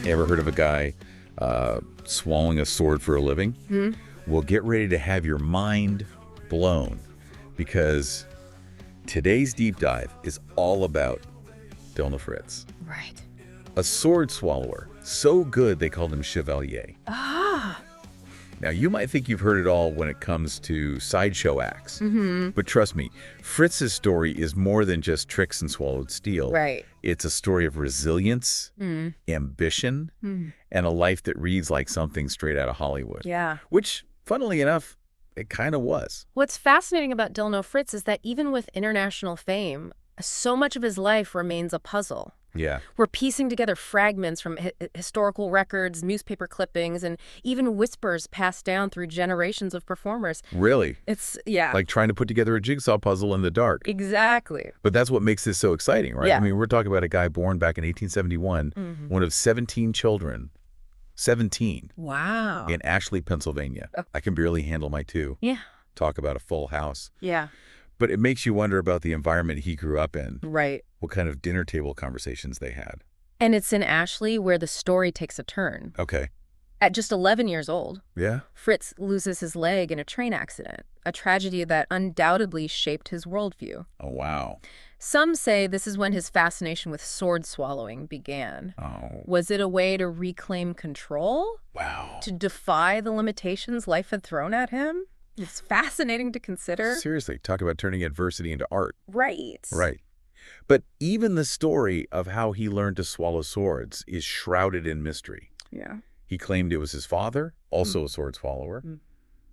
Ever heard of a guy swallowing a sword for a living? Hmm? Well, get ready to have your mind blown, because today's deep dive is all about Delno Fritz. Right. A sword swallower, so good they called him Chevalier. Ah. Now, you might think you've heard it all when it comes to sideshow acts, but trust me, Fritz's story is more than just tricks and swallowed steel. Right. It's a story of resilience, ambition, and a life that reads like something straight out of Hollywood. Yeah. Which, funnily enough, it kind of was. What's fascinating about Delno Fritz is that even with international fame, so much of his life remains a puzzle. Yeah. We're piecing together fragments from historical records, newspaper clippings, and even whispers passed down through generations of performers. Really? Yeah. Like trying to put together a jigsaw puzzle in the dark. Exactly. But that's what makes this so exciting, right? Yeah. I mean, we're talking about a guy born back in 1871, one of 17 children. 17. Wow. In Ashley, Pennsylvania. I can barely handle my two. Yeah. Talk about a full house. Yeah. But it makes you wonder about the environment he grew up in. Right. What kind of dinner table conversations they had. And it's in Ashley where the story takes a turn. Okay. At just 11 years old, Yeah? Fritz loses his leg in a train accident, a tragedy that undoubtedly shaped his worldview. Oh, wow. Some say this is when his fascination with sword swallowing began. Oh, Was it a way to reclaim control? wow. To defy the limitations life had thrown at him? It's fascinating to consider. Seriously, talk about turning adversity into art. Right. Right. But even the story of how he learned to swallow swords is shrouded in mystery. Yeah. He claimed it was his father, also a sword swallower,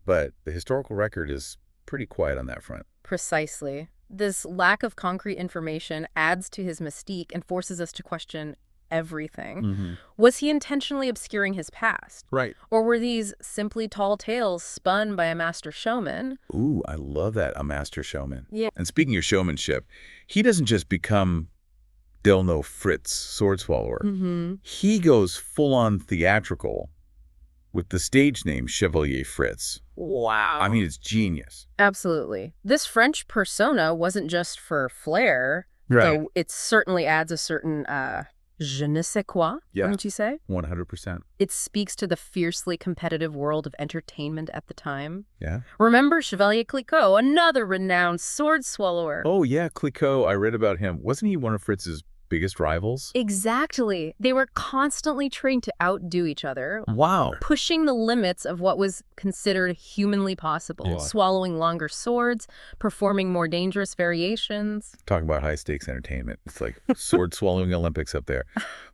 but the historical record is pretty quiet on that front. Precisely. This lack of concrete information adds to his mystique and forces us to question everything. Was he intentionally obscuring his past? Right. Or were these simply tall tales spun by a master showman? Ooh, I love that, a master showman. Yeah. And speaking of showmanship, he doesn't just become Delno Fritz, sword swallower. He goes full-on theatrical with the stage name Chevalier Fritz. Wow. I mean, it's genius. Absolutely. This French persona wasn't just for flair, Right. though it certainly adds a certain je ne sais quoi, wouldn't you say? 100%. It speaks to the fiercely competitive world of entertainment at the time. Yeah. Remember Chevalier Clicquot, another renowned sword swallower? Oh, yeah, Clicquot. I read about him. Wasn't he one of Fritz's biggest rivals? Exactly. They were constantly trying to outdo each other, Wow. pushing the limits of what was considered humanly possible, Yeah. swallowing longer swords, performing more dangerous variations. Talking about high-stakes entertainment. It's like sword-swallowing Olympics up there.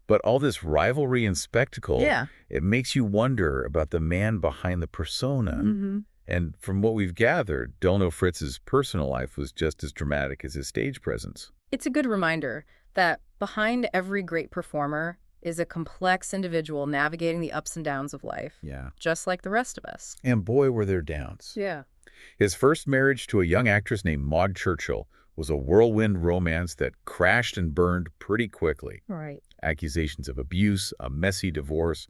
But all this rivalry and spectacle, it makes you wonder about the man behind the persona. And from what we've gathered, Delno Fritz's personal life was just as dramatic as his stage presence. It's a good reminder that behind every great performer is a complex individual navigating the ups and downs of life. Yeah. Just like the rest of us. And boy, were there downs. Yeah. His first marriage to a young actress named Maud Churchill was a whirlwind romance that crashed and burned pretty quickly. Right. Accusations of abuse, a messy divorce.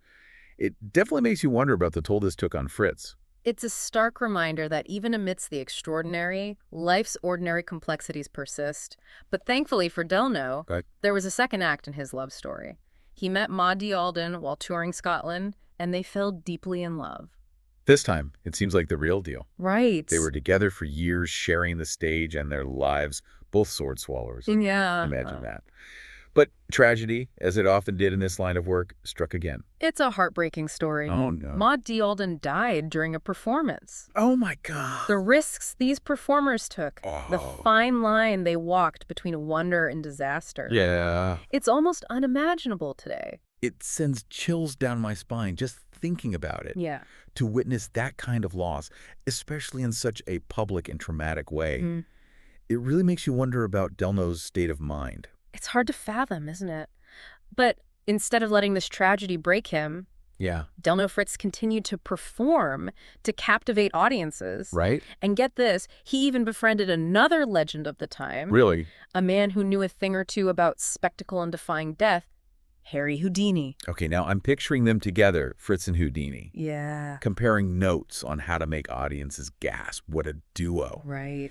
It definitely makes you wonder about the toll this took on Fritz. It's a stark reminder that even amidst the extraordinary, life's ordinary complexities persist. But thankfully for Delno, there was a second act in his love story. He met Maud de Alden while touring Scotland, and they fell deeply in love. This time, it seems like the real deal. Right. They were together for years, sharing the stage and their lives, both sword swallowers. Yeah. Imagine that. But tragedy, as it often did in this line of work, struck again. It's a heartbreaking story. Oh, no. Maud de Alden died during a performance. Oh, my God. The risks these performers took, the Oh. fine line they walked between wonder and disaster. Yeah. It's almost unimaginable today. It sends chills down my spine just thinking about it. Yeah. To witness that kind of loss, especially in such a public and traumatic way, it really makes you wonder about Delno's state of mind. It's hard to fathom, isn't it? But instead of letting this tragedy break him, Delno Fritz continued to perform to captivate audiences. Right? And get this, he even befriended another legend of the time. Really? A man who knew a thing or two about spectacle and defying death, Harry Houdini. Okay, now I'm picturing them together, Fritz and Houdini. Yeah. Comparing notes on how to make audiences gasp. What a duo. Right.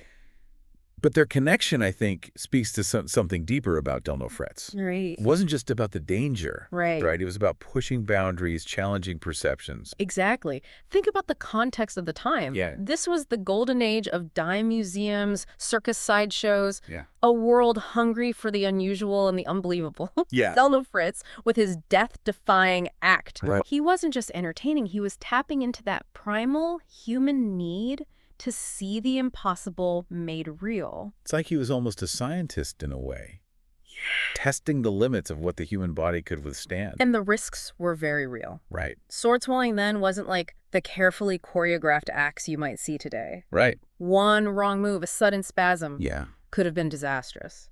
But their connection, I think, speaks to something deeper about Delno Fritz. Right. It wasn't just about the danger. Right. Right? It was about pushing boundaries, challenging perceptions. Exactly. Think about the context of the time. Yeah. This was the golden age of dime museums, circus sideshows, Yeah. a world hungry for the unusual and the unbelievable. Yeah. Delno Fritz, with his death-defying act, Right. he wasn't just entertaining, he was tapping into that primal human need to see the impossible made real. It's like he was almost a scientist in a way, testing the limits of what the human body could withstand. And the risks were very real. Right. Sword swallowing then wasn't like the carefully choreographed acts you might see today. Right. One wrong move, a sudden spasm, Yeah. could have been disastrous.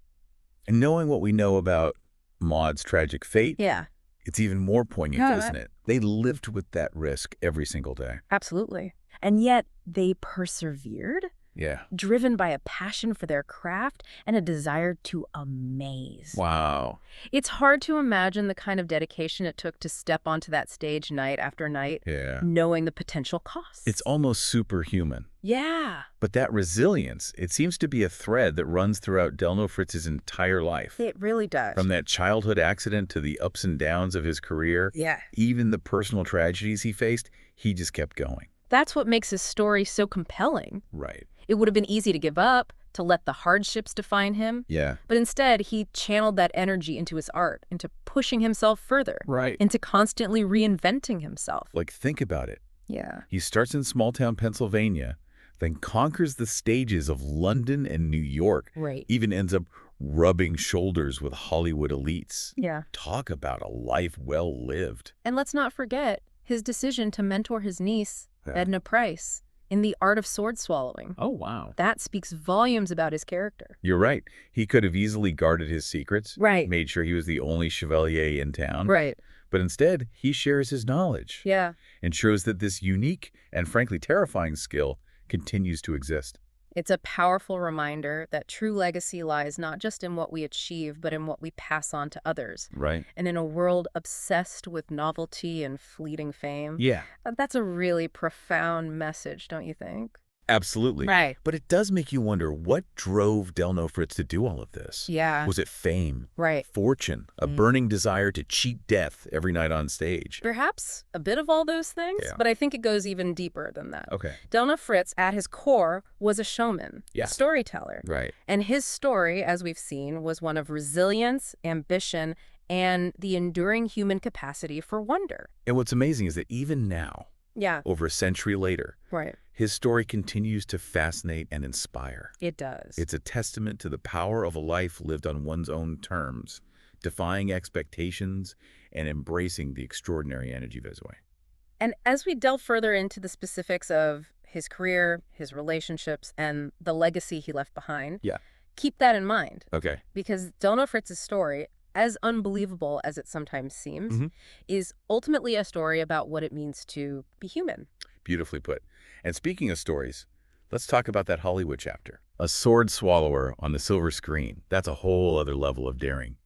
And knowing what we know about Maud's tragic fate, Yeah, it's even more poignant, isn't it? They lived with that risk every single day. absolutely. And yet they persevered, Yeah. driven by a passion for their craft and a desire to amaze. Wow. It's hard to imagine the kind of dedication it took to step onto that stage night after night, Yeah. knowing the potential costs. It's almost superhuman. Yeah, But that resilience, it seems to be a thread that runs throughout Delno Fritz's entire life. it really does. From that childhood accident to the ups and downs of his career, Yeah. even the personal tragedies he faced, he just kept going. That's what makes his story so compelling. Right. It would have been easy to give up, to let the hardships define him. Yeah. But instead, he channeled that energy into his art, into pushing himself further, Right. into constantly reinventing himself. Like, think about it. Yeah. He starts in small-town Pennsylvania, then conquers the stages of London and New York, Right. even ends up rubbing shoulders with Hollywood elites. Yeah. Talk about a life well lived. And let's not forget his decision to mentor his niece, Yeah. Edna Price, in the art of sword swallowing. Oh, wow. That speaks volumes about his character. You're right. He could have easily guarded his secrets, Right. made sure he was the only chevalier in town. Right. But instead, he shares his knowledge Yeah. and shows that this unique and frankly terrifying skill continues to exist. It's a powerful reminder that true legacy lies not just in what we achieve, but in what we pass on to others. Right. And in a world obsessed with novelty and fleeting fame, Yeah. that's a really profound message, don't you think? Absolutely. Right. But it does make you wonder, what drove Delno Fritz to do all of this? Yeah. Was it fame? Right. Fortune? A burning desire to cheat death every night on stage? Perhaps a bit of all those things, Yeah. but I think it goes even deeper than that. Okay. Delno Fritz, at his core, was a showman, Yeah. a storyteller. Right. And his story, as we've seen, was one of resilience, ambition, and the enduring human capacity for wonder. And what's amazing is that even now, Yeah. over a century later, Right. his story continues to fascinate and inspire. It does. It's a testament to the power of a life lived on one's own terms, defying expectations and embracing the extraordinary energy of his way. And as we delve further into the specifics of his career, his relationships, and the legacy he left behind, Yeah. keep that in mind. Okay. Because Delno Fritz's story, as unbelievable as it sometimes seems, is ultimately a story about what it means to be human. Beautifully put. And speaking of stories, let's talk about that Hollywood chapter. A sword swallower on the silver screen. That's a whole other level of daring.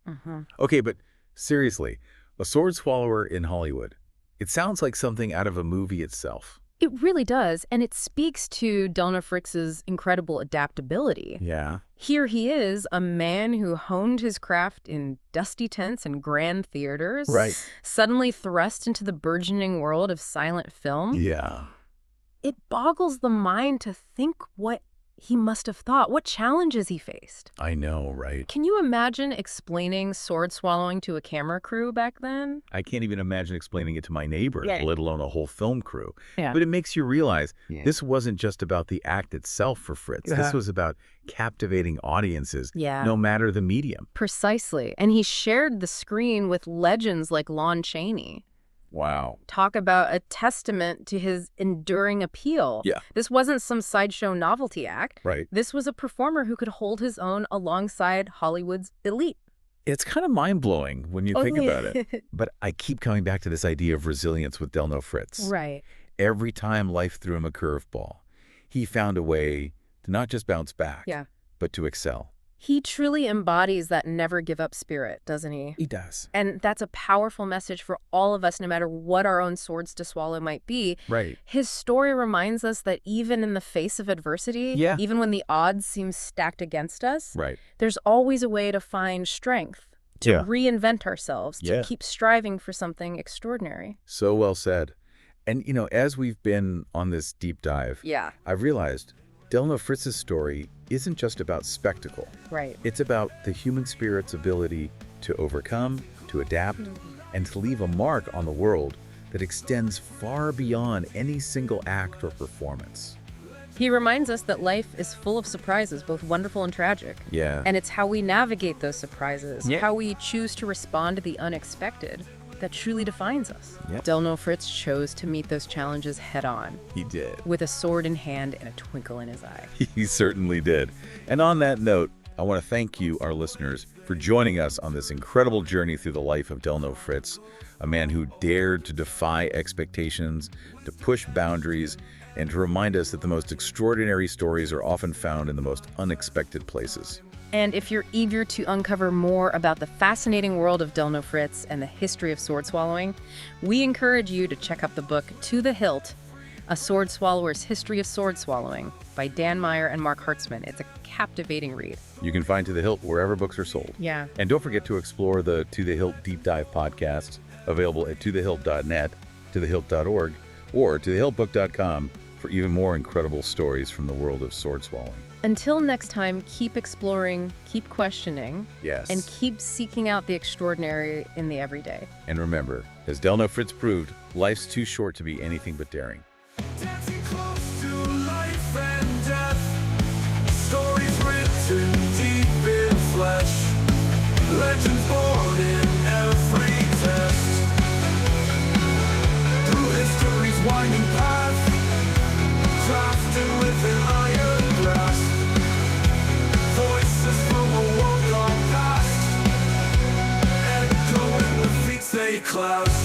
Okay, but seriously, a sword swallower in Hollywood. It sounds like something out of a movie itself. It really does, and it speaks to Delno Fritz's incredible adaptability. Yeah. Here he is, a man who honed his craft in dusty tents and grand theaters, Right. suddenly thrust into the burgeoning world of silent film. Yeah. It boggles the mind to think what he must have thought, what challenges he faced. I know, right? Can you imagine explaining sword swallowing to a camera crew back then? I can't even imagine explaining it to my neighbors, Yeah. let alone a whole film crew. Yeah. But it makes you realize this wasn't just about the act itself for Fritz. This was about captivating audiences, no matter the medium. Precisely. And he shared the screen with legends like Lon Chaney. Wow. Talk about a testament to his enduring appeal. Yeah. This wasn't some sideshow novelty act. Right. This was a performer who could hold his own alongside Hollywood's elite. It's kind of mind-blowing when you think about it. But I keep coming back to this idea of resilience with Delno Fritz. Right. Every time life threw him a curveball, he found a way to not just bounce back, but to excel. He truly embodies that never give up spirit, doesn't he? He does. And that's a powerful message for all of us, no matter what our own swords to swallow might be. Right. His story reminds us that even in the face of adversity, even when the odds seem stacked against us, there's always a way to find strength, to reinvent ourselves, to keep striving for something extraordinary. So well said. And, as we've been on this deep dive, I've realized Delno Fritz's story isn't just about spectacle. Right. It's about the human spirit's ability to overcome, to adapt, and to leave a mark on the world that extends far beyond any single act or performance. He reminds us that life is full of surprises, both wonderful and tragic. Yeah. And it's how we navigate those surprises, how we choose to respond to the unexpected, that truly defines us. Delno Fritz chose to meet those challenges head-on. He did. With a sword in hand and a twinkle in his eye. He certainly did. And on that note, I want to thank you, our listeners, for joining us on this incredible journey through the life of Delno Fritz, a man who dared to defy expectations, to push boundaries, and to remind us that the most extraordinary stories are often found in the most unexpected places. And if you're eager to uncover more about the fascinating world of Delno Fritz and the history of sword swallowing, we encourage you to check out the book To The Hilt, A Sword Swallower's History of Sword Swallowing by Dan Meyer and Marc Hartzman. It's a captivating read. You can find To The Hilt wherever books are sold. Yeah. And don't forget to explore the To The Hilt Deep Dive podcast, available at tothehilt.net, tothehilt.org, or tothehiltbook.com for even more incredible stories from the world of sword swallowing. Until next time, keep exploring, keep questioning, yes, and keep seeking out the extraordinary in the everyday. And remember, as Delno Fritz proved, life's too short to be anything but daring. Dancing close to life and death, stories written deep in flesh, legends born in every test. Through history's winding path, crafted with an iron grasp, voices from a world gone past, echo in the feet they clasp.